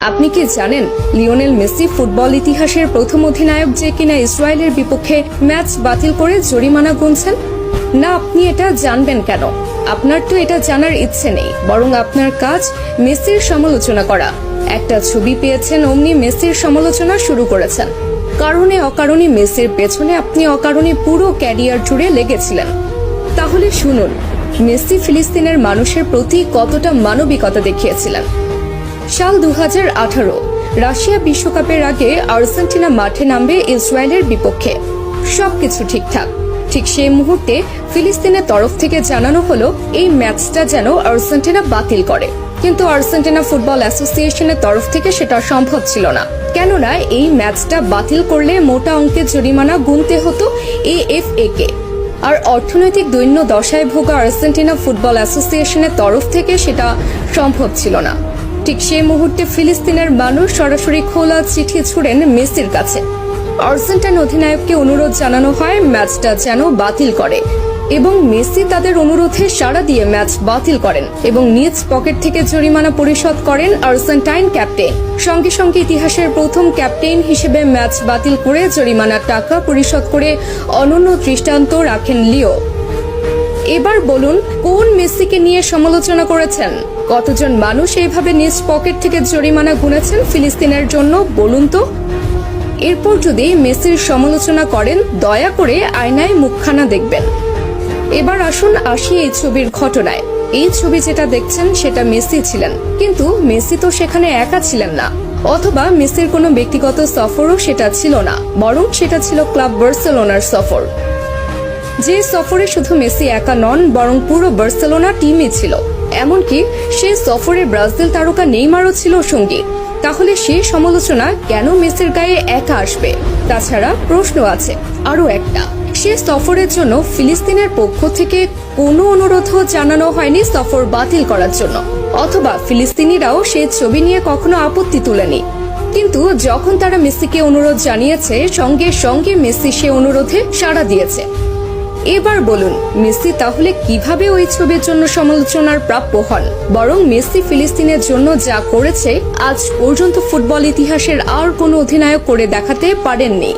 আপনি কি জানেন লিওনেল মেসি ফুটবল ইতিহাসের প্রথম অধিনায়ক যে কিনা ইসরায়েলের বিপক্ষে ম্যাচ বাতিল করে জরিমানা গুনছেন? না, আপনি এটা জানবেন কেন? আপনার তো এটা জানার ইচ্ছে নেই, বরং আপনার কাজ মেসির সমালোচনা করা। একটা ছবি পেয়েছেন, অমনি মেসির সমালোচনা শুরু করেছেন। কারণে অকারণে মেসির পেছনে আপনি অকারণে পুরো ক্যারিয়ার জুড়ে লেগেছিলেন। তাহলে শুনুন, মেসি ফিলিস্তিনের মানুষের প্রতি কতটা মানবিকতা দেখিয়েছিলেন। সাল 2018 রাশিয়া বিশ্বকাপের আগে আর্জেন্টিনা মাঠে নামবে ইসরায়েলের বিপক্ষে। সবকিছু ঠিকঠাক। ঠিক সেই মুহূর্তে ফিলিস্তিনের তরফ থেকে জানানো হলো এই ম্যাচটা যেন আর্জেন্টিনা বাতিল করে। কিন্তু আর্জেন্টিনা ফুটবল অ্যাসোসিয়েশনের তরফ থেকে সেটা সম্ভব ছিল না, কেননা এই ম্যাচটা বাতিল করলে মোটা অঙ্কের জরিমানা গুনতে হতো এএফএ কে। আর অর্থনৈতিক দৈন্য দশায় ভোগা আর্জেন্টিনা ফুটবল অ্যাসোসিয়েশনের তরফ থেকে সেটা সম্ভব ছিল না। ঠিক সেই মুহূর্তে ফিলিস্তিনের মানুষ সরাসরি খোলা চিঠি ছুড়েন মেসির কাছে। আর্জেন্টাইন অধিনায়ককে অনুরোধ জানানো হয় ম্যাচটা যেন বাতিল করে, এবং মেসি তাদের অনুরোধে সাড়া দিয়ে ম্যাচ বাতিল করেন এবং নিজ পকেট থেকে জরিমানা পরিশোধ করেন আর্জেন্টাইন ক্যাপ্টেন। সঙ্গে সঙ্গে ইতিহাসের প্রথম ক্যাপ্টেন হিসেবে ম্যাচ বাতিল করে জরিমানার টাকা পরিশোধ করে অনন্য দৃষ্টান্ত রাখেন লিও। এবার বলুন, কোন মেসিকে নিয়ে সমালোচনা করেছেন? কতজন মানুষ এইভাবে নিজ পকেট থেকে জরিমানা গুনেছেন ফিলিস্তিনের জন্য, বলুন তো? এরপর যদি মেসির সমালোচনা করেন, দয়া করে আয়নায় মুখখানা দেখবেন। এবার আসি এই ছবির ঘটনায়। এই ছবি যেটা দেখছেন সেটা মেসি ছিলেন, কিন্তু মেসি তো সেখানে একা ছিলেন না, অথবা মেসির কোনো ব্যক্তিগত সফরও সেটা ছিল না, বরং সেটা ছিল ক্লাব বার্সেলোনার সফর। যে সফরে শুধু মেসি একা নন, বরং পুরো বার্সেলোনা টিমই ছিল। এমনকি সেই সফরে ব্রাজিল তারকা নেইমারও ছিল সঙ্গী। তাহলে সেই সমালোচনা কেন মেসির গায়ে একা আসবে? তাছাড়া প্রশ্ন আছে আরো একটা, সে সফরের জন্য ফিলিস্তিনের পক্ষ থেকে কোনো অনুরোধও জানানো হয়নি সফর বাতিল করার জন্য, অথবা ফিলিস্তিনিরাও সে ছবি নিয়ে কখনো আপত্তি তুলেনি। কিন্তু যখন তারা মেসিকে অনুরোধ জানিয়েছে, সঙ্গে সঙ্গে মেসি সে অনুরোধে সাড়া দিয়েছে। এবার বলুন, মেসি তাহলে কিভাবে ওই ছবির জন্য সমালোচনার প্রাপ্য হন? বরং মেসি ফিলিস্তিনের জন্য যা করেছে আজ পর্যন্ত ফুটবল ইতিহাসের আর কোনো অধিনায়ক করে দেখাতে পারেননি।